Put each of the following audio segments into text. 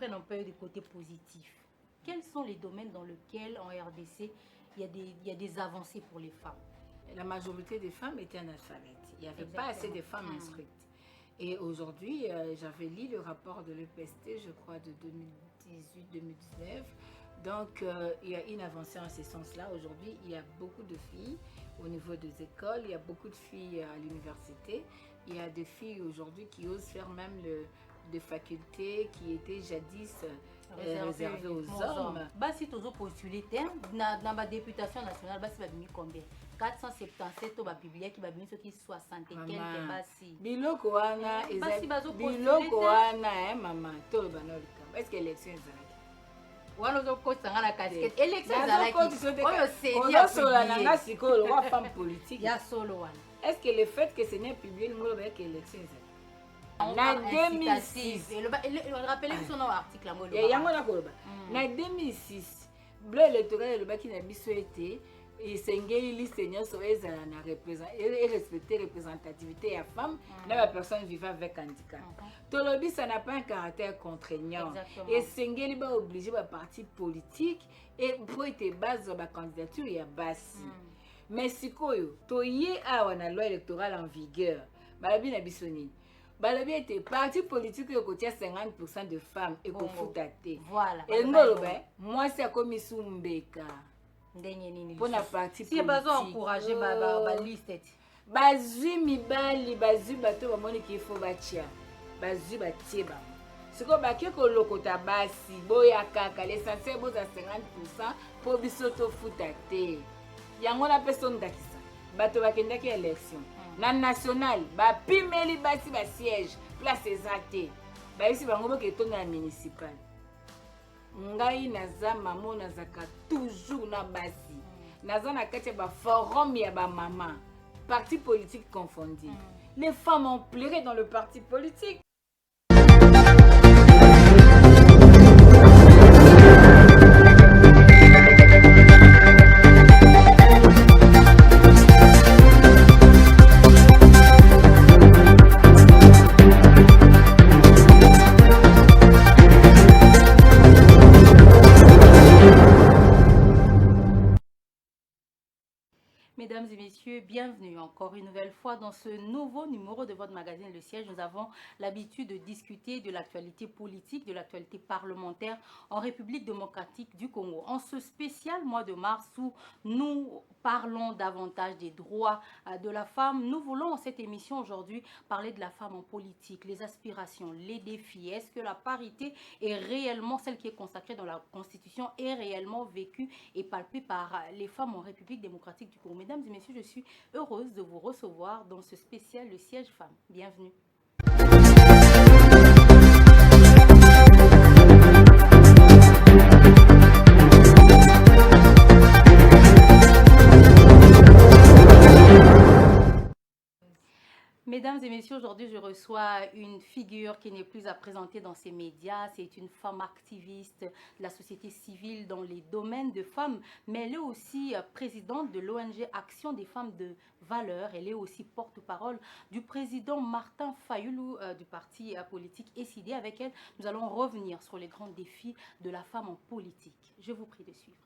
revienne un peu du côté positif. Quels sont les domaines dans lesquels en RDC il y a des avancées pour les femmes? La majorité des femmes étaient analphabètes. Il n'y avait pas Exactement. assez de femmes instruites. Et aujourd'hui, j'avais lu le rapport de l'EPST, je crois, de 2018-2019. Donc, il y a une avancée en ce sens-là. Aujourd'hui, il y a beaucoup de filles au niveau des écoles, il y a beaucoup de filles à l'université. Il y a des filles aujourd'hui qui osent faire même des facultés qui étaient jadis réservées aux hommes. Si tu as postulé dans la députation nationale, c'est combien? 477 au Biblia qui va venir qui 60 et quelques basi. Biloko wana maman to le banol kam. Est-ce que l'élection est wana zo ko sangana casquette élection ezalaki oyo c'est ya solo nanga sikolo wa femme politique ya solo wana. Est-ce que le fait que ce n'est publié ngolo ba que l'élection ezalaki na 2006 on rappelle que son article ngolo yango na koloba na 2006 bleu électoral le baki na biso été et sengeli liste nyonso ezala na respecter représentativité ya femme na ba personne vivant avec handicap. Tolobi ça n'a pas un caractère contraignant. Et sengeli ba obligé ba parti politique et pour être base ba candidature ya basi. Mais sikoyo to ye awa na loi électorale en vigueur. Balabi na bisoni. Balabi était parti politique yo kotia 50% de femmes et ko futate. Voilà. Et ngolo ba moi c'est comme Sumbeka. Pour la partie si bazo encourager ba liste bazui mibali bazui bato bamoni ki faut batia bazui batie ba siko bake ko lokota basi boya kaka l'essentiel boza 50% po biso to futa te yango na personne ndakisa bato bakendaki élection na national ba pimeli basi ba siège place ezate ba isi bango boke tonga na municipal. Ngai naza mamo nazaka toujours na basi naza na kati ba forum ya ba mama parti politique confondu. Les femmes ont pleuré dans le parti politique. Mesdames et messieurs, bienvenue encore une nouvelle fois dans ce nouveau numéro de votre magazine Le Siège. Nous avons l'habitude de discuter de l'actualité politique, de l'actualité parlementaire en République démocratique du Congo. En ce spécial mois de mars où nous parlons davantage des droits de la femme, nous voulons en cette émission aujourd'hui parler de la femme en politique, les aspirations, les défis. Est-ce que la parité est réellement celle qui est consacrée dans la Constitution, est réellement vécue et palpée par les femmes en République démocratique du Congo? Mesdames et messieurs, je suis heureuse de vous recevoir dans ce spécial Le Siège Femmes. Bienvenue. Mesdames et messieurs, aujourd'hui je reçois une figure qui n'est plus à présenter dans ces médias. C'est une femme activiste de la société civile dans les domaines de femmes, mais elle est aussi présidente de l'ONG Action des femmes de valeur. Elle est aussi porte-parole du président Martin Fayoulou du parti politique SID. Avec elle, nous allons revenir sur les grands défis de la femme en politique. Je vous prie de suivre.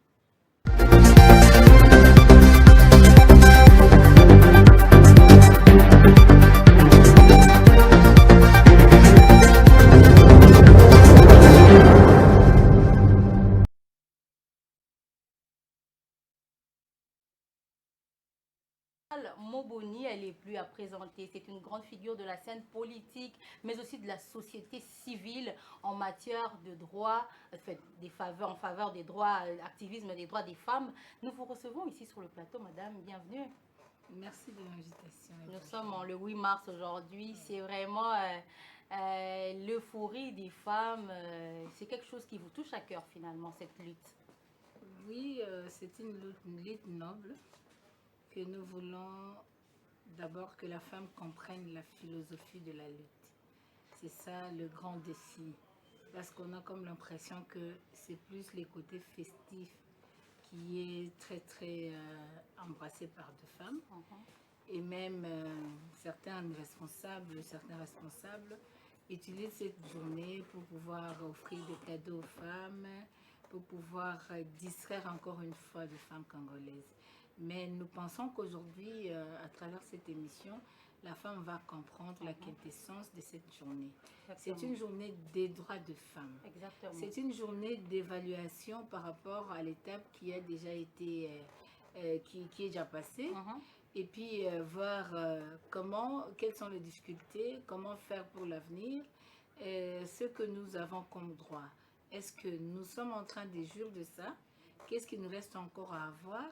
Moboni, elle est plus à présenter. C'est une grande figure de la scène politique, mais aussi de la société civile en matière de droits, en faveur des droits, activisme des droits des femmes. Nous vous recevons ici sur le plateau, madame. Bienvenue. Merci de l'invitation. Nous sommes le 8 mars aujourd'hui. C'est vraiment l'euphorie des femmes. C'est quelque chose qui vous touche à cœur finalement, cette lutte. Oui, c'est une lutte noble. Que nous voulons d'abord que la femme comprenne la philosophie de la lutte. C'est ça le grand défi. Parce qu'on a comme l'impression que c'est plus les côtés festifs qui est très embrassé par deux femmes. Et même certains responsables utilisent cette journée pour pouvoir offrir des cadeaux aux femmes, pour pouvoir distraire encore une fois les femmes congolaises. Mais nous pensons qu'aujourd'hui, à travers cette émission, la femme va comprendre la quintessence de cette journée. C'est une journée des droits de femmes. C'est une journée d'évaluation par rapport à l'étape qui a déjà été, qui est déjà passée. Et puis voir quelles sont les difficultés, comment faire pour l'avenir, ce que nous avons comme droit. Est-ce que nous sommes en train de jouir de ça? Qu'est-ce qu'il nous reste encore à avoir?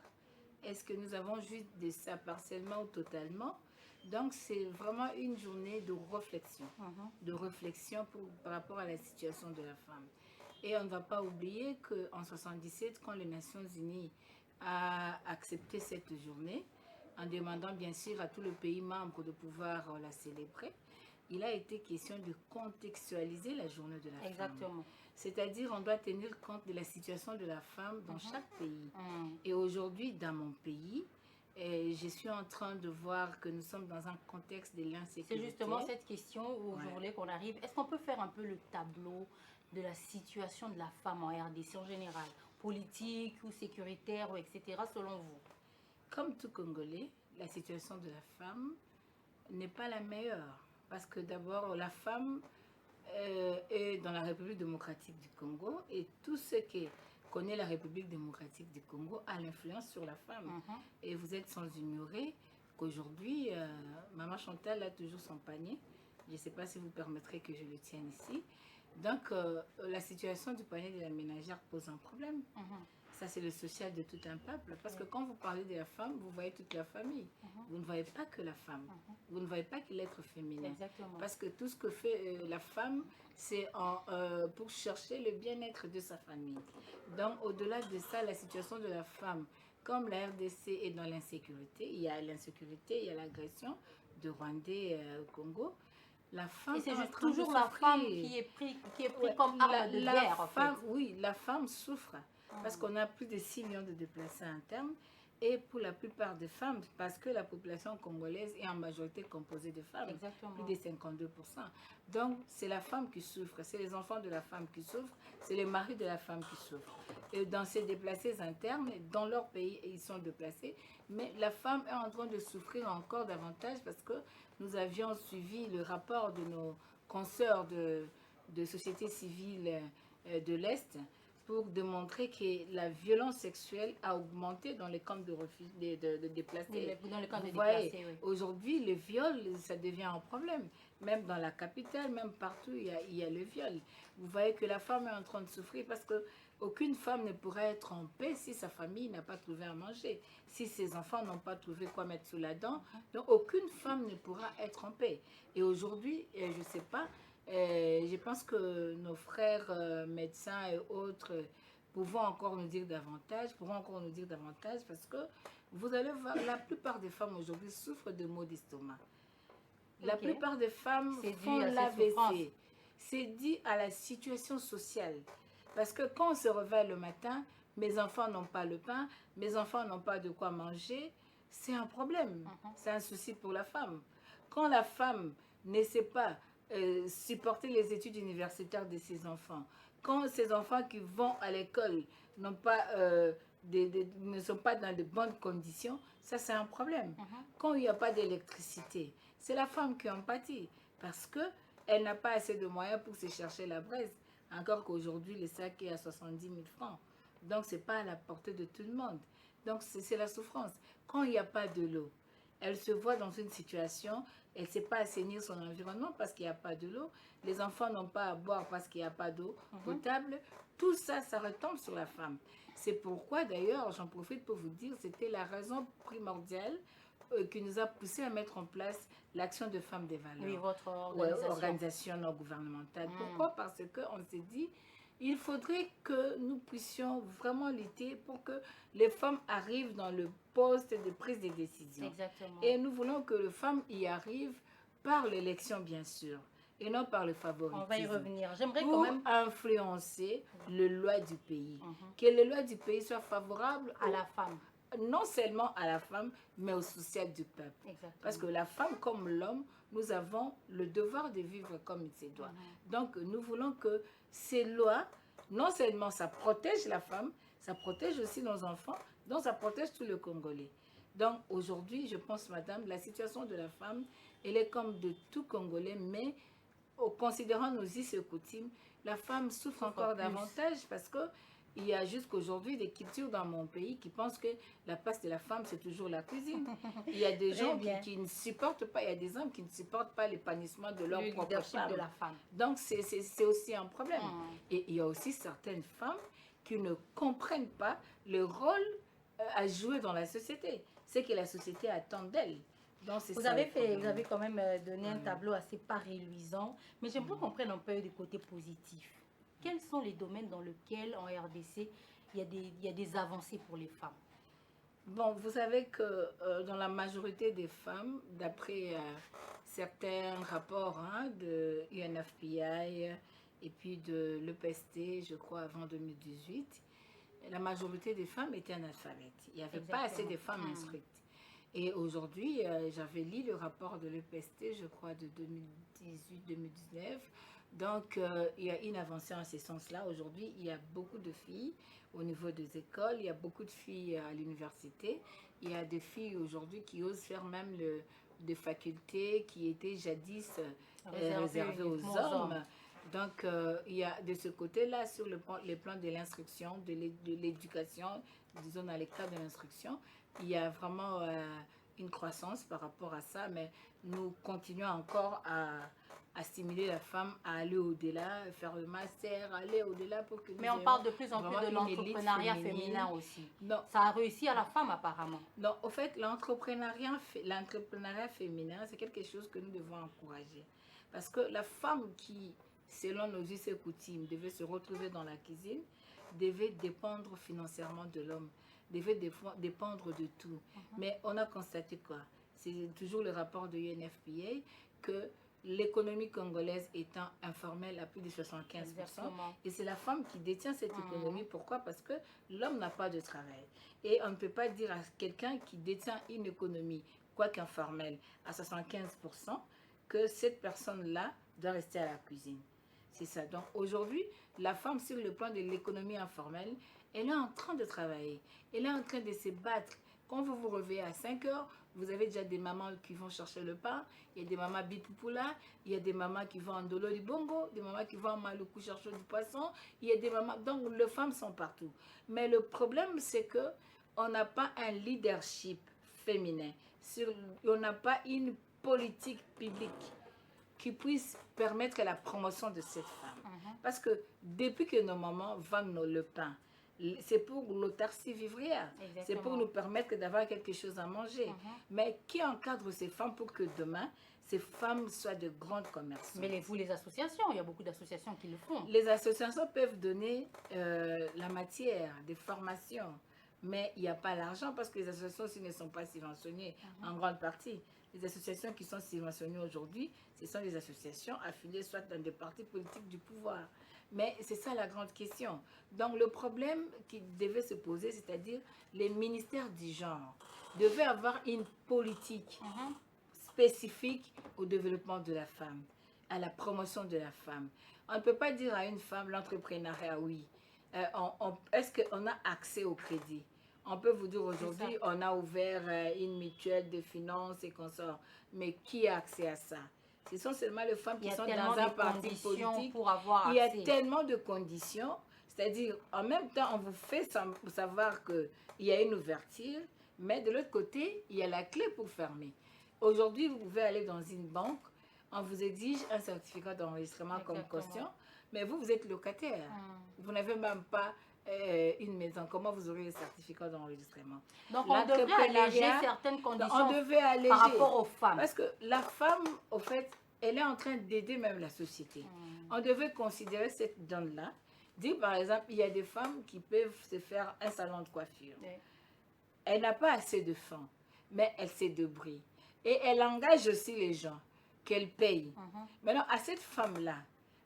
Est-ce que nous avons juste de ça partiellement ou totalement? Donc, c'est vraiment une journée de réflexion, par rapport à la situation de la femme. Et on ne va pas oublier qu'en 1977, quand les Nations Unies a accepté cette journée, en demandant bien sûr à tous les pays membres de pouvoir la célébrer, il a été question de contextualiser la journée de la femme. C'est-à-dire, on doit tenir compte de la situation de la femme dans chaque pays. Et aujourd'hui, dans mon pays, je suis en train de voir que nous sommes dans un contexte de l'insécurité. C'est justement cette question aujourd'hui qu'on arrive. Est-ce qu'on peut faire un peu le tableau de la situation de la femme en RDC en général, politique ou sécuritaire, ou etc., selon vous? Comme tout Congolais, la situation de la femme n'est pas la meilleure. Parce que d'abord, la femme est dans la République démocratique du Congo et tout ce qui connaît la République démocratique du Congo a l'influence sur la femme. Et vous êtes sans ignorer qu'aujourd'hui, Maman Chantal a toujours son panier. Je ne sais pas si vous permettrez que je le tienne ici. Donc, la situation du panier de la ménagère pose un problème. Ça, c'est le social de tout un peuple. Parce que quand vous parlez de la femme, vous voyez toute la famille. Vous ne voyez pas que la femme. Vous ne voyez pas que l'être féminin. Parce que tout ce que fait la femme, c'est pour chercher le bien-être de sa famille. Donc, au-delà de ça, la situation de la femme, comme la RDC est dans l'insécurité, il y a l'insécurité, il y a l'agression de Rwandais au Congo. La femme, et c'est toujours la femme qui est prise comme arme de guerre, en fait. Oui, la femme souffre. Parce qu'on a plus de 6 millions de déplacés internes et pour la plupart des femmes, parce que la population congolaise est en majorité composée de femmes, plus de 52%. Donc, c'est la femme qui souffre, c'est les enfants de la femme qui souffrent, c'est les maris de la femme qui souffrent. Et dans ces déplacés internes, dans leur pays, ils sont déplacés, mais la femme est en train de souffrir encore davantage parce que nous avions suivi le rapport de nos consoeurs de société civile de l'Est, pour démontrer que la violence sexuelle a augmenté dans les camps de déplacés. Dans les camps de déplacés, oui. Aujourd'hui, le viol, ça devient un problème. Même dans la capitale, même partout, il y a le viol. Vous voyez que la femme est en train de souffrir parce qu'aucune femme ne pourra être en paix si sa famille n'a pas trouvé à manger, si ses enfants n'ont pas trouvé quoi mettre sous la dent. Donc, aucune femme ne pourra être en paix. Et aujourd'hui, je ne sais pas, je pense que nos frères médecins et autres pourront encore nous dire davantage parce que vous allez voir, la plupart des femmes aujourd'hui souffrent de maux d'estomac. La plupart des femmes font l'AVC. C'est dû à la situation sociale. Parce que quand on se réveille le matin, mes enfants n'ont pas le pain, mes enfants n'ont pas de quoi manger, c'est un problème. C'est un souci pour la femme. Quand la femme ne sait pas supporter les études universitaires de ses enfants, quand ces enfants qui vont à l'école ne sont pas dans de bonnes conditions, ça c'est un problème. Quand il n'y a pas d'électricité, c'est la femme qui en pâtit parce qu'elle n'a pas assez de moyens pour se chercher la braise. Encore qu'aujourd'hui, le sac est à 70 000 francs. Donc, ce n'est pas à la portée de tout le monde. Donc, c'est la souffrance. Quand il n'y a pas de l'eau, elle se voit dans une situation, elle ne sait pas assainir son environnement parce qu'il n'y a pas de l'eau. Les enfants n'ont pas à boire parce qu'il n'y a pas d'eau potable. Tout ça, ça retombe sur la femme. C'est pourquoi, d'ailleurs, j'en profite pour vous dire, c'était la raison primordiale qui nous a poussé à mettre en place l'action de femmes des valeurs. Oui, votre organisation non gouvernementale. Pourquoi? Parce qu'on s'est dit, il faudrait que nous puissions vraiment lutter pour que les femmes arrivent dans le poste de prise de décision. Exactement. Et nous voulons que les femmes y arrivent par l'élection, bien sûr, et non par le favoritisme. On va y revenir. J'aimerais quand même influencer les lois du pays. Que les lois du pays soient favorables à la femme. non seulement à la femme, mais au social du peuple. Exactement. Parce que la femme comme l'homme, nous avons le devoir de vivre comme il se doit. Donc, nous voulons que ces lois, non seulement ça protège la femme, ça protège aussi nos enfants, donc ça protège tout le Congolais. Donc, aujourd'hui, je pense, madame, la situation de la femme, elle est comme de tout Congolais, mais considérant nos us et coutumes, la femme souffre encore davantage parce que il y a jusqu'aujourd'hui des cultures dans mon pays qui pensent que la place de la femme, c'est toujours la cuisine. Il y a des gens qui ne supportent pas, il y a des hommes qui ne supportent pas l'épanouissement de leur propre femme. De la femme. Donc, c'est aussi un problème. Et il y a aussi certaines femmes qui ne comprennent pas le rôle à jouer dans la société. C'est que la société attend d'elles. Vous avez quand même donné un tableau assez pas reluisant, mais j'aimerais qu'on prenne un peu du côté positif. Quels sont les domaines dans lesquels en RDC il y a des avancées pour les femmes? Bon, vous savez que dans la majorité des femmes, d'après certains rapports de UNFPI et puis de l'EPST, je crois avant 2018, la majorité des femmes étaient analphabètes. Il n'y avait pas assez de femmes instruites. Et aujourd'hui, j'avais lu le rapport de l'EPST, je crois, de 2018-2019. Donc, il y a une avancée en ce sens-là. Aujourd'hui, il y a beaucoup de filles au niveau des écoles, il y a beaucoup de filles à l'université. Il y a des filles aujourd'hui qui osent faire même des facultés qui étaient jadis réservées aux hommes. Donc, il y a de ce côté-là, sur les plans de l'instruction, de l'éducation, disons dans les cas de l'instruction, il y a vraiment une croissance par rapport à ça, mais nous continuons encore à stimuler la femme à aller au-delà, faire le master, aller au-delà pour que... Mais on parle de plus en plus de l'entrepreneuriat féminin aussi. Non. Ça a réussi à la femme apparemment. Non, au fait, l'entrepreneuriat féminin, c'est quelque chose que nous devons encourager. Parce que la femme qui, selon nos us et coutumes, devait se retrouver dans la cuisine, devait dépendre financièrement de l'homme, devait dépendre de tout. Mais on a constaté quoi? C'est toujours le rapport de UNFPA que l'économie congolaise étant informelle à plus de 75%. Exactement. Et c'est la femme qui détient cette économie. Pourquoi? Parce que l'homme n'a pas de travail. Et on ne peut pas dire à quelqu'un qui détient une économie, quoique informelle, à 75%, que cette personne-là doit rester à la cuisine. C'est ça. Donc aujourd'hui, la femme, sur le plan de l'économie informelle, elle est en train de travailler. Elle est en train de se battre. Quand vous vous réveillez à 5 heures, vous avez déjà des mamans qui vont chercher le pain. Il y a des mamans bipoupoula. Il y a des mamans qui vont en Dolo du Bongo. Des mamans qui vont en Maluku chercher du poisson. Il y a des mamans... Donc, les femmes sont partout. Mais le problème, c'est qu'on n'a pas un leadership féminin. On n'a pas une politique publique qui puisse permettre la promotion de cette femme. Parce que depuis que nos mamans vendent le pain, c'est pour l'autarcie vivrière. C'est pour nous permettre d'avoir quelque chose à manger. Mais qui encadre ces femmes pour que demain, ces femmes soient de grandes commerçantes? Mais vous, les associations, il y a beaucoup d'associations qui le font. Les associations peuvent donner la matière, des formations. Mais il n'y a pas l'argent parce que les associations aussi ne sont pas subventionnées en grande partie. Les associations qui sont subventionnées aujourd'hui, ce sont des associations affiliées soit dans des partis politiques du pouvoir. Mais c'est ça la grande question. Donc le problème qui devait se poser, c'est-à-dire les ministères du genre devaient avoir une politique spécifique au développement de la femme, à la promotion de la femme. On ne peut pas dire à une femme l'entrepreneuriat, oui. Est-ce qu'on a accès au crédit? On peut vous dire aujourd'hui, on a ouvert une mutuelle de finances et consorts. Mais qui a accès à ça? Ce sont seulement les femmes qui sont dans un parti politique. Pour avoir il y a tellement de conditions. C'est-à-dire, en même temps, on vous fait savoir qu'il y a une ouverture, mais de l'autre côté, il y a la clé pour fermer. Aujourd'hui, vous pouvez aller dans une banque, on vous exige un certificat d'enregistrement comme caution, mais vous êtes locataire. Vous n'avez même pas une maison. Comment vous aurez le certificat d'enregistrement? Donc, on devrait alléger certaines conditions par rapport aux femmes. Parce que la femme, au fait, elle est en train d'aider même la société. On devait considérer cette donne-là. Dire, par exemple, il y a des femmes qui peuvent se faire un salon de coiffure. Elle n'a pas assez de fonds, mais elle s'est débrouille. Et elle engage aussi les gens qu'elle paye. Maintenant, à cette femme-là,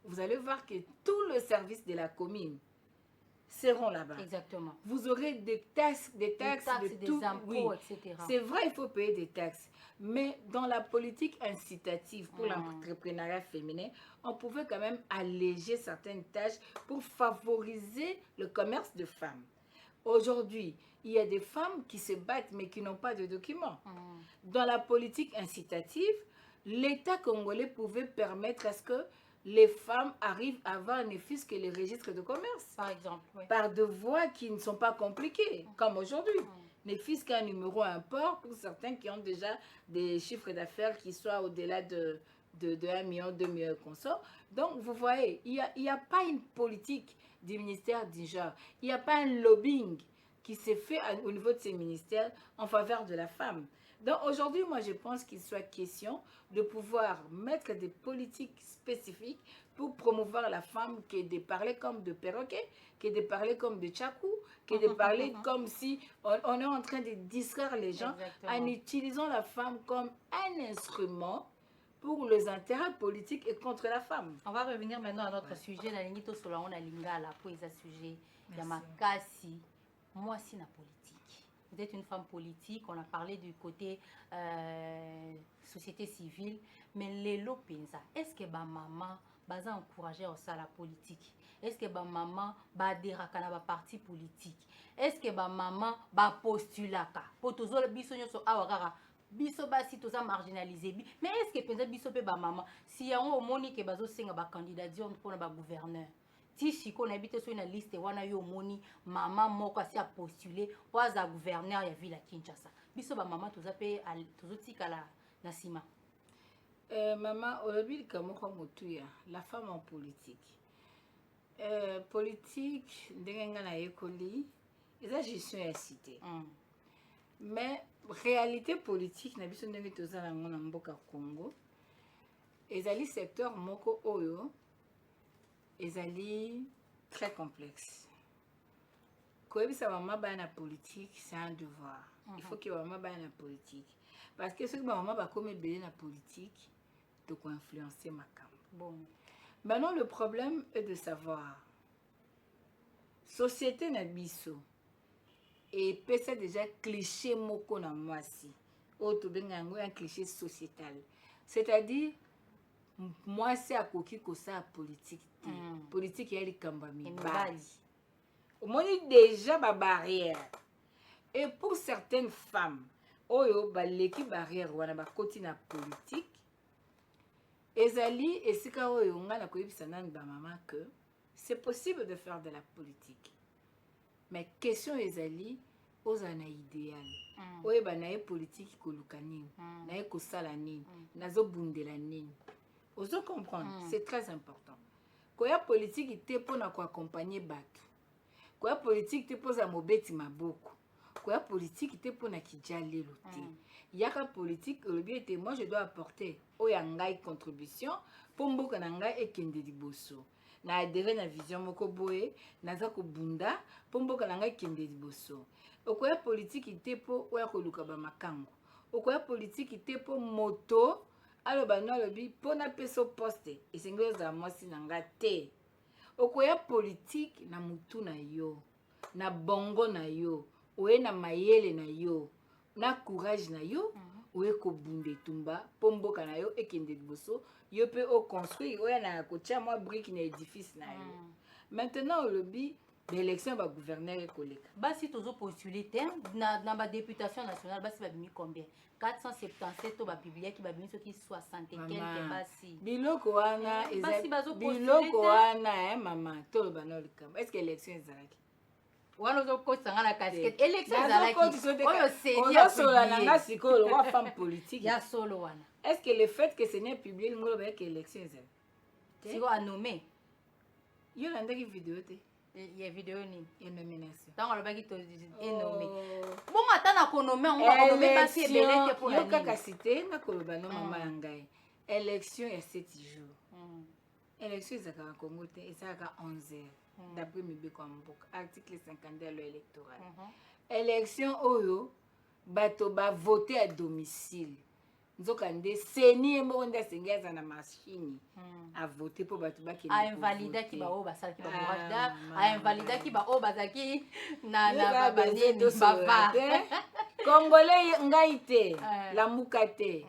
vous allez voir que tout le service de la commune, seront là-bas. Exactement. Vous aurez des taxes, de des tout. impôts, Oui. etc. C'est vrai, il faut payer des taxes. Mais dans la politique incitative pour l'entrepreneuriat féminin, on pouvait quand même alléger certaines tâches pour favoriser le commerce de femmes. Aujourd'hui, il y a des femmes qui se battent mais qui n'ont pas de documents. Dans la politique incitative, l'État congolais pouvait permettre à ce que les femmes arrivent à avoir ne fût-ce que les registres de commerce. Par exemple, oui. Par de voies qui ne sont pas compliquées, comme aujourd'hui. Ne fût-ce qu'un numéro import pour certains qui ont déjà des chiffres d'affaires qui soient au-delà de 1 million, 2 millions qu'on sort. Donc, vous voyez, il n'y a pas une politique du ministère du genre. Il n'y a pas un lobbying qui s'est fait au niveau de ces ministères en faveur de la femme. Donc aujourd'hui, moi je pense qu'il soit question de pouvoir mettre des politiques spécifiques pour promouvoir la femme, que de parler comme de perroquet, que de parler comme de tchakou, que de parler comme si on est en train de distraire les gens. Exactement. En utilisant la femme comme un instrument pour les intérêts politiques et contre la femme. On va revenir maintenant à notre sujet. La ligne sur on a lingala pour les sujets. Yamakasi, moi si na politique. Vous êtes une femme politique, on a parlé du côté société civile, mais les lopenza, est-ce que ma maman va encourager à la politique? Est-ce que ma maman va adhérer à la parti politique? Est-ce que ma maman va postuler pour tous les bisognos sur awagara? Biso basi toza marginalisé, mais est-ce que penza biso pe ba maman si ya on moni ke bazo senga ba candidature pour na ba gouverneur ti chiko na bité sur une liste wana yo moni maman moko asi a postuler pour za gouverneur ya ville à Kinshasa biso ba maman toza pe tozo tikala na sima maman olobi kamoko motuya la femme en politique politique ndenge nga na yekoli eza gestion ya cité mais réalité politique na biso ndenge tozala ngo na mboka Congo ezali secteur moko oyo ezali très complexe koyebisa mama baya na politique c'est un devoir il faut que mama baya na politique parce que soki bamama bakomi ebele na politique tokoinfluencer makambo bon. Maintenant le problème est de savoir société na biso et pesa déjà cliché moko na mwasi oyo tobenga yango un cliché sociétal c'est-à-dire mwasi akoki kosala politique te politique ya likambo ya mibali omoni déjà babarrière et pour certaines femmes oyo baleki barrière wana bakoti na politique ezali esika oyo nga na koyebisa nani bamama que c'est possible de faire de la politique mais question ezali ozala na idéal oyeba naye politique koluka nini naye kosala nini nazobundela nini ozo comprendre c'est très important koya politique te mpona koaccompagner bato koya politique te mpoza mobeti maboko koya politique te mpona kija lelo te yaka politique olobi ete moi je dois apporter oyo ngai contribution mpo mboka na ngai ekende liboso na adhéré na vision moko boye naza kobunda mpo mboka na ngai ekende liboso okoya politique te mpo oya koluka bamakango okoya politique te mpo moto aloba no alobi mpo napesa poste esengeli ozala mwasi na nga te okoya politique na mutu na yo na bongo na yo oye na mayele na yo na courage na yo oye kobunda etumba mpo mboka na yo ekende liboso yo mpe oconstruire oya na kotia mwa brique na édifice na yo maintenant olobi l'élection ba gouverneur ekoleka basi tozo postuler te na ba députation nationale basi babimi combien 477 to ba publier ki babimi soki 60 et quelques basi biloko wana basi bazo postuler biloko wana mama toloba na likambo est-ce que élection ezalaki wana ozokotisa nga na casquette élection ezalaki oyo seni ozosola na nga sikoyo lokwa femme politique ya solo wana est-ce que le fait que seni publier lingo loba yeke élection ezali siko anome yo landaki video te ya video nini ya nomination ntango alobaki to enome bongo ata na konome yango bakonome basi ebele te mpona yo kaka cité nakoloba no mama ya ngai élection ya 7 jours élection ezalaka na Congo te ezalaka 11 heures d'après mibeko ya mboka article 50 ya loi électorale élection oyo bato bavote à domicile nzoka nde seni ye moko nde asengi aza na mashini avote mpo bato bakende ainvalidaki baoyo basalaki babourage d'art bavalidaki ba o bazaki na banini bava Congolais ngai te lamuka te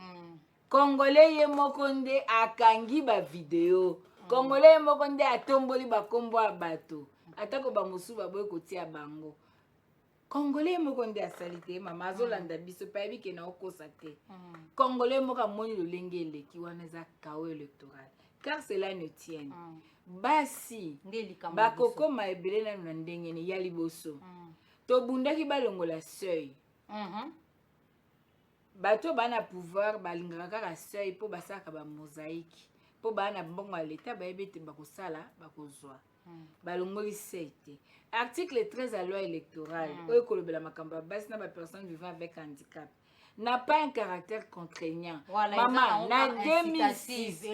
Congolais ye moko nde akangi ba video Congolais ye moko nde atomboli bakombo ya bato atako bamosusu baboye kotia bango Congolais moko nde asali te mama azolanda biso pa yebi ke na okosa te Congolais moko amoni lolenge eleki wana eza chaos électoral car cela ne tienne basi bakokoma ebele nanu na ndenge ni ya liboso tobundaki balongola seuil bato bana pouvoir balingaka kaka seuil mpo basalaka bamosaïque mpo bana mbongo ya leta bayebi ete bakosala bakozwa balongoli seuil te article 13 ya loi électorale oyo ekolobela makambo ya basi na bapersone vivant avec handicap n'a pas un caractère contraignant. Voilà, maman, na 2006.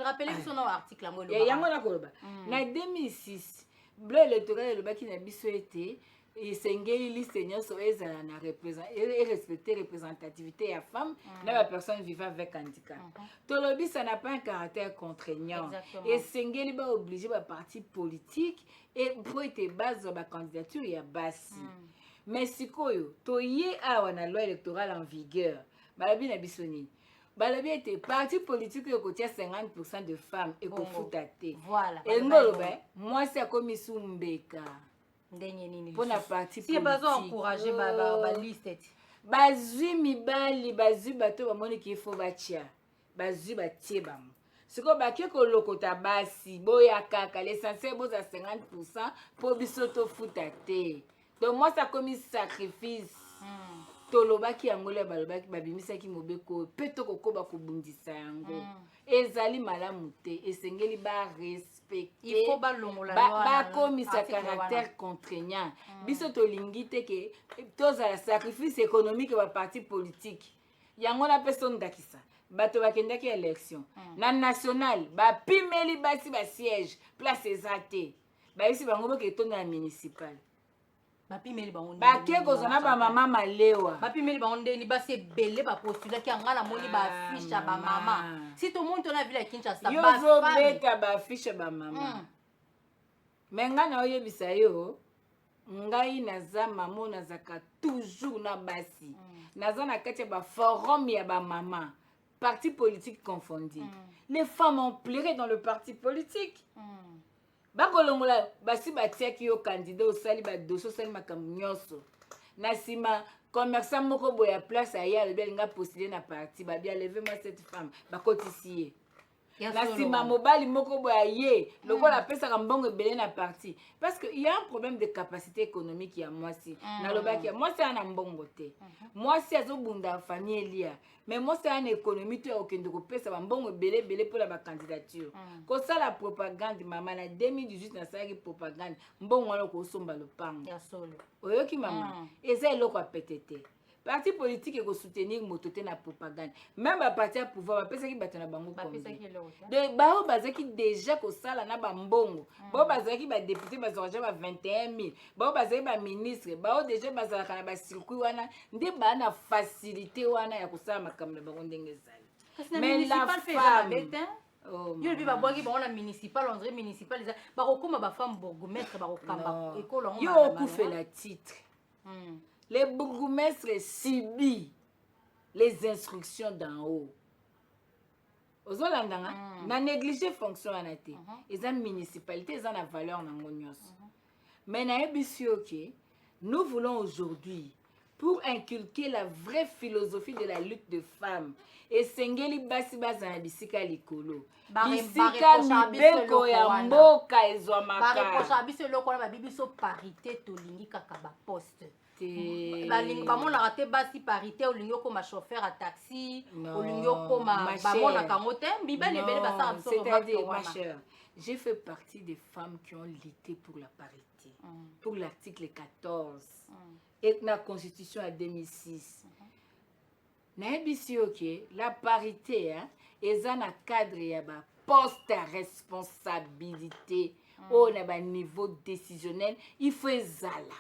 Rappelez-vous son article à moi. Yango na koloba. Na 2006, bleu électoral le baki na biso été et sengeli liste nyonso ezala na respecter représentativité ya femme na ba personne vivant avec handicap. Tolobi ça n'a pas un caractère contraignant. Et sengeli ba obligé ba parti politique et pour être base ba candidature ya basi. Mais sikoyo toye awa na loi électorale en vigueur balabi na biso nini balabi ete parti politique yo kotia 50% de femmes et kofuta te voilà engolo ba mwasi akomi sumbeka ndenye nini pona parti si pas encourager ba liste bazwi mibali bazwi bato bamoni ki faut batia bazwi batie bamo siko bakie kolokota basi boya kaka l'essentiel boza 50% po biso tofuta te. Donc moi ça comme sacrifice tolobaki yango le balobaki babimisaki mobeko pe to kokoba kobundisa yango ezali malamu te esengeli ba respecter il faut balongola ba komisa caractère contraignant biso tolingi te ke tozala sacrifice économique ba parti politique yango na personne ndakisa bato bakendaki élection na national ba pimeli basi ba siège place ezate ba isi bango boke tonga na municipal bapimeli bango bake kozana ba mama malewa bapimeli bango ndeni basi ebele bapostulaki yanga na moni baafishe ya bamama si tomoni tona vile ya Kinshasa yozobeta baafishe bamama me ngai na oyebisa yo ngai naza mama nazaka toujours na basi naza na kati ya baforum ya bamama parti politique confondu les femmes ont pleuré dans le parti politique bakolongola basi batiaki yo candidat osali badossier osali makambo nyonso na nsima commerçant moko boya place aya alobi alinga postule na parti babi aleve moi cette femme bakotisi ye na nsima mobali moko boya ye lokola apesaka mbongo ebele na parti parce que il y a un problème de capacité économique ya mwasi nalobaki ya mwasi ana mbongo te mwasi azobunda famille elia mais mwasi ana économie to ya okende kopesa bambongo ebele mpona bacandidature kosala propagande mama na 2018 nasalaki propagande mbongo wana okosomba lopango oyoki mama eza eloko ya pete te parti politique et soutenir mototé na propagande même ba parti à pouvoir bapesaki bato na bango de bao bazaki déjà ko sala na ba mbongo bao bazaki ba député bazorja ba 21000 bao bazaki ba ministre bao déjà bazalaka na ba circuit wana nde ba na facilité wana ya kosala makambo na bango ndenge ezali mais la femme yo bi babwaki bango na municipal on dirait municipal eza bakokoma ba femme bourgmestre bakokamba école yo okufela titre les bourgmestres subissent les instructions d'en haut. Ozolandanga na négliger fonction wana te. Eza municipalité eza na valeur na ngonyos. Mais na ebisi ok, nous voulons aujourd'hui pour inculquer la vraie philosophie de la lutte de femmes et sengeli basi bazana bisika likolo. Bisika mibeko ya mboka ezwamaka. Ba reprocha biso lokona ba bibiso parité tolingi kaka ba poste. Bamonaka te basi parité olingi okoma chauffeur à taxi olingi okoma bamonaka yango te mibali ebele basala biso c'est-à-dire ma chère j'ai fait partie des femmes qui ont lutté pour la parité pour l'article 14 et la constitution à 2006 nayebisi ok la parité eza na cadre ya ba poste à responsabilité oyo na ba niveau décisionnel il faut ezala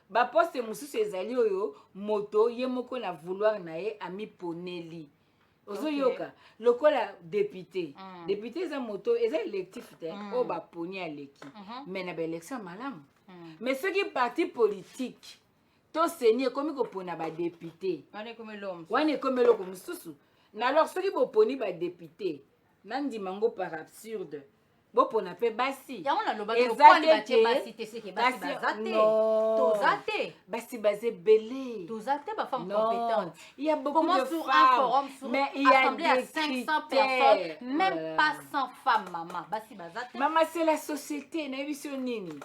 ba poste mosusu ezali oyo moto ye moko na vouloir na ye ami poneli ozoyoka lokola député député eza moto eza électif te oyo baponi aleki mais na baélection ya malamu mais soki parti politique to seni ekomi kopona badéputé wana ekomi eloko mosusu na alors soki boponi badéputé nandima ngo par absurde bopona mpe basi basi baza ebele il y a beaucoup de femmes mais il y a des 500 personnes même pas 100 femmes maman c'est la société nayebi so nini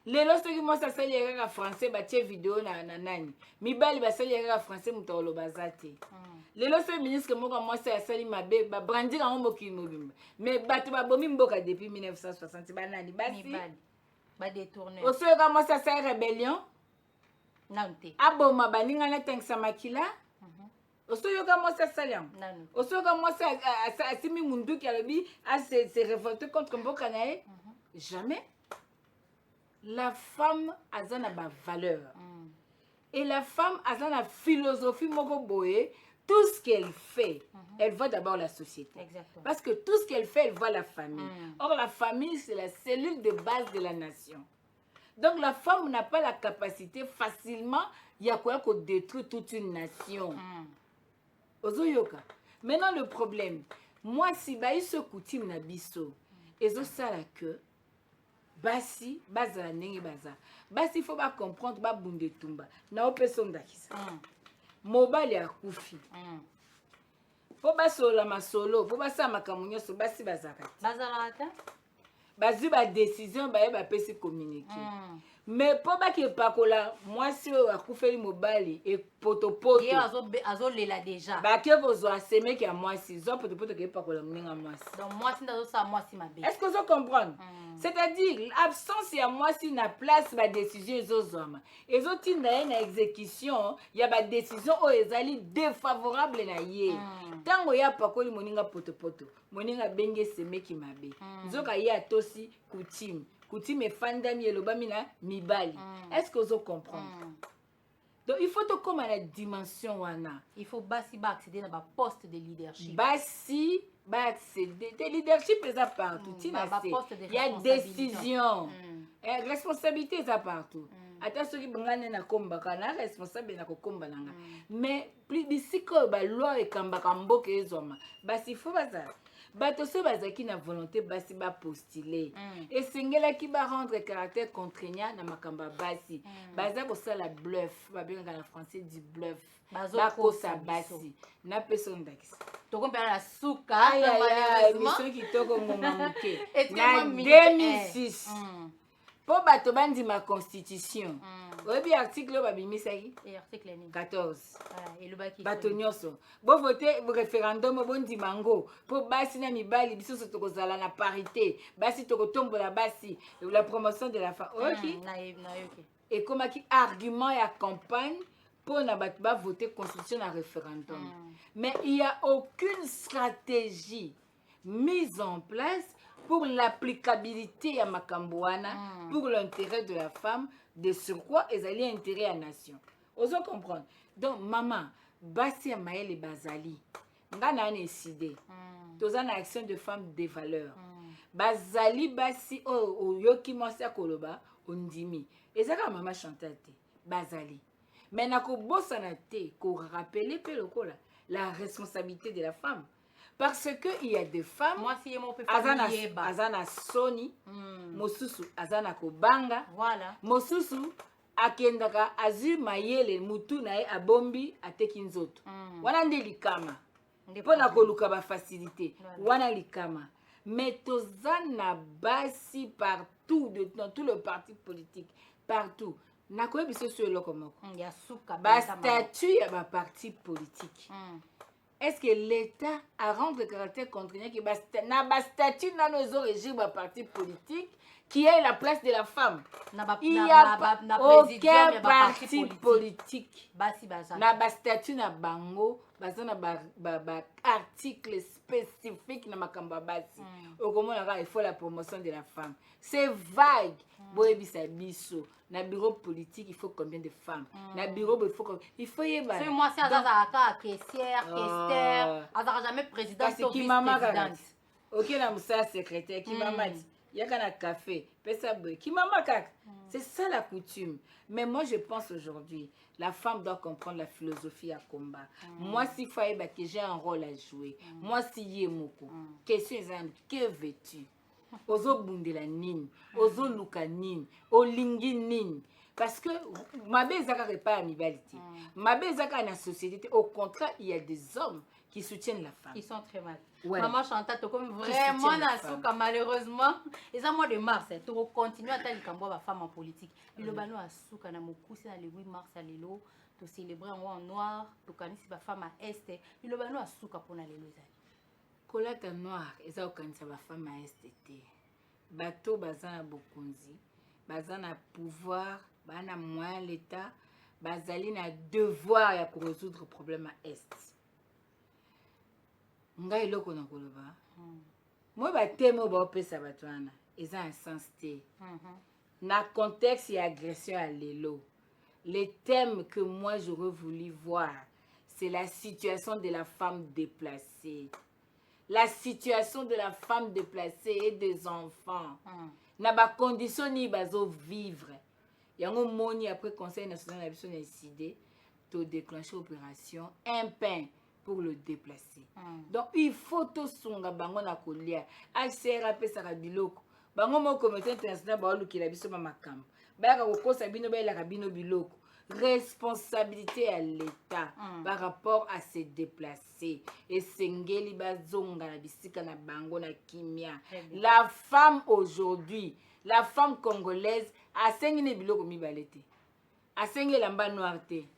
lelo soki mwasi asali ya kaka français batie video na nani mibali basali ya kaka français moto oloba aza te lelo soki ministre moko mwasi asali mabe babrandi yango mokili mobimba mais bato babomi mboka depuis 1960 banani basi osoyoka mwasi asali rébellion aboma baninga natangisa makila osoyoka mwasi asali yango osoyoka mwasi asimi munduki alobi se révolte contre mboka na ye jamais. La femme a une valeur. Et la femme a une philosophie mokoboye. Tout ce qu'elle fait, elle voit d'abord la société. Exactement. Parce que tout ce qu'elle fait, elle voit la famille. Or, la famille, c'est la cellule de base de la nation. Donc, la femme n'a pas la capacité facilement, il y a quoi qu'on détruit toute une nation. Ozoyoka. Maintenant, le problème, moi, si il se coutume na biso, et ça la queue, basi bazala ndenge baza basi faut ba comprendre ba bunde tumba na opeso ndakisa mobali akufi faut basola masolo faut basala makambo nyonso basi bazaka bazwi ba décision baye bapesi communiquer mais po bakepakola mwasi oyo akufeli mobali epotopoto azolela déjà bake kozwa semeki ya mwasi zwa potopoto kepakola moninga mwasi donc mwasi ndazosala mwasi mabe est-ce que ozo comprendre c'est-à-dire l'absence ya mwasi na place badécision ezozwama ezotinda ye na exécution ya badécision oyo ezali défavorable na ye ntango ye apakoli moninga potopoto moninga abengi esemeki mabe nzoka ye atosi coutume efandami elobami na mibali est-ce que ozo comprendre donc il faut to koma na dimension wana il faut basi accéder na ba poste de leadership basi accéder de leadership eza partout tina se il y a décision responsabilité eza partout ata soki bangane na kombaka na responsable na kokomba nanga mais bisika oyo baloi ekambaka mboka ezwama basi faut bazala bato so bazaki na volonté basi bapostule esengelaki barendre caractère contraignant na makambo ya basi baza kosala bluff babengaka na français du bluff bakosa basi napesa ondakisa tokompela na suka émission kitoko ngonga moke na 2006 po bato bandima constitution oyebi article oyo babimisaki 14 bato nyonso bovote référendum bondima ngo po basi na mibali biso so tokozala na parité basi tokotombola basi la promotion de la femme oyoki ekomaki argument ya campagne pour na bato bavoter constitution na référendum mais il y a aucune stratégie mise en place pour l'applicabilité à Makambouana, pour l'intérêt de la femme, de surcroît, ils allaient intérêt à la nation. Osons comprendre. Donc, maman, basi ya maël bazali, ngana décidé. Tous en action de femmes de valeur. Bazali basi yoki mosia koloba ondimi. Ezaka maman chantate bazali. Mais nako bosana te ko rappeler pe lokola la responsabilité de la femme. Parce que il y a des femmes azana soni mosusu azana kobanga mosusu akendaka azu mayele mutu na ye abombi ateki nzoto wana nde likama mpona koluka bafacilité wana likama mais toza na basi partout dans tout le parti politique partout nakoyebi so eloko moko bastatut ya baparti politique est-ce que l'État a rendu le caractère contraignant qui na ba statut nano ezo régir ba parti politique qui est la place de la femme. Il n'y a aucun parti politique. Basi baza. Na ba statut na bango, baza na ba article spécifique na makamba basi. Okomona il faut la promotion de la femme. C'est vague. Boyebisa biso. Na bureau politique, il faut combien de femmes? Na bureau, il faut y avoir. C'est moi, c'est Azaka, caissière, questeur, Azaka jamais président, c'est qui maman présidente. Ok, na moussa secrétaire, qui maman dit. Il y a un café, qui maman kak. C'est ça la coutume. Mais moi, je pense aujourd'hui, la femme doit comprendre la philosophie à combat. Moi, s'il faut que j'ai un rôle à jouer, moi, si yé moko, question exemple, que veux-tu? Ozo bundela nini, ozo luka nini, olingi nini. Parce que ma bezaka pas à mibalité. Ma bezaka na société, au contraire, il y a des hommes qui soutiennent la femme. Ils sont très mal. Ouais. Maman Chantal, tu comme vraiment Nasuka, malheureusement. Et ça, mois de mars, tu continues à t'aller comme la femme en politique. Et le bano Asuka, na moku, c'est le 8 mars à l'élo, tu célébrer en noir, tu connais si la femme à est. Et le bano Asuka pour aller les Kolata noir, eza okanisa ba femme à STT. Bato bazana bokonzi, bazana pouvoir, bana moyen l'état, bazali na devoir ya ko résoudre problème à est. Ngai loko na koloba. Moi ba temo ba opesa bato wana, eza un sens te. Na contexte et agression à l'élo. Les thèmes que moi j'aurais voulu voir, c'est la situation de la femme déplacée. La situation de la femme déplacée et des enfants. Na ba condition ni bazo vivre. Yango moni après conseil national a décidé de déclencher opération un pain pour le déplacer. Donc il faut tout songa bango na kolia. ACR pesa ka biloko. Bango mo comité international ba luki la biso makam. Ba ka ko sabino ba la kabino biloko. Responsabilité à l'État par rapport à se déplacer. Et Sengeli bazonga na bisika na bango na kimia. La femme aujourd'hui, la femme congolaise a sengine biloko mibalete. A sengeli lamba noirté.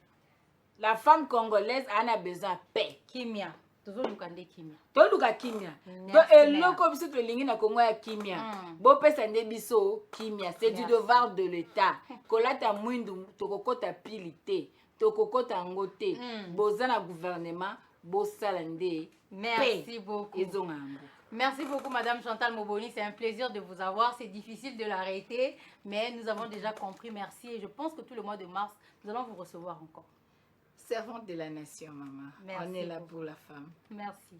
La femme congolaise a besoin de paix. Kimia. Tozolukande kimia. Toluka kimia. Donc eloko biso to lingi na Congo ya kimia. Bo pesa nde biso kimia, c'est du devoir de l'État. Kolata mwindu tokokota pilité, tokokota ngote. Bozana gouvernement, bo salande. Merci beaucoup. Merci beaucoup, Madame Chantal Moboni. C'est un plaisir de vous avoir. C'est difficile de l'arrêter, mais nous avons déjà compris. Merci. Et je pense que tout le mois de mars, nous allons vous recevoir encore. Servante de la nation, maman. Merci. On est là pour la femme. Merci.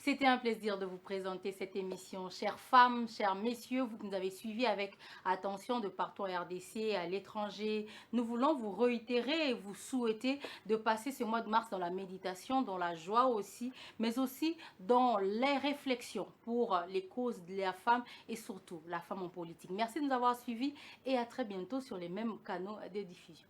C'était un plaisir de vous présenter cette émission. Chères femmes, chers messieurs, vous qui nous avez suivis avec attention de partout en RDC, à l'étranger, nous voulons vous réitérer et vous souhaiter de passer ce mois de mars dans la méditation, dans la joie aussi, mais aussi dans les réflexions pour les causes de la femme et surtout la femme en politique. Merci de nous avoir suivis et à très bientôt sur les mêmes canaux de diffusion.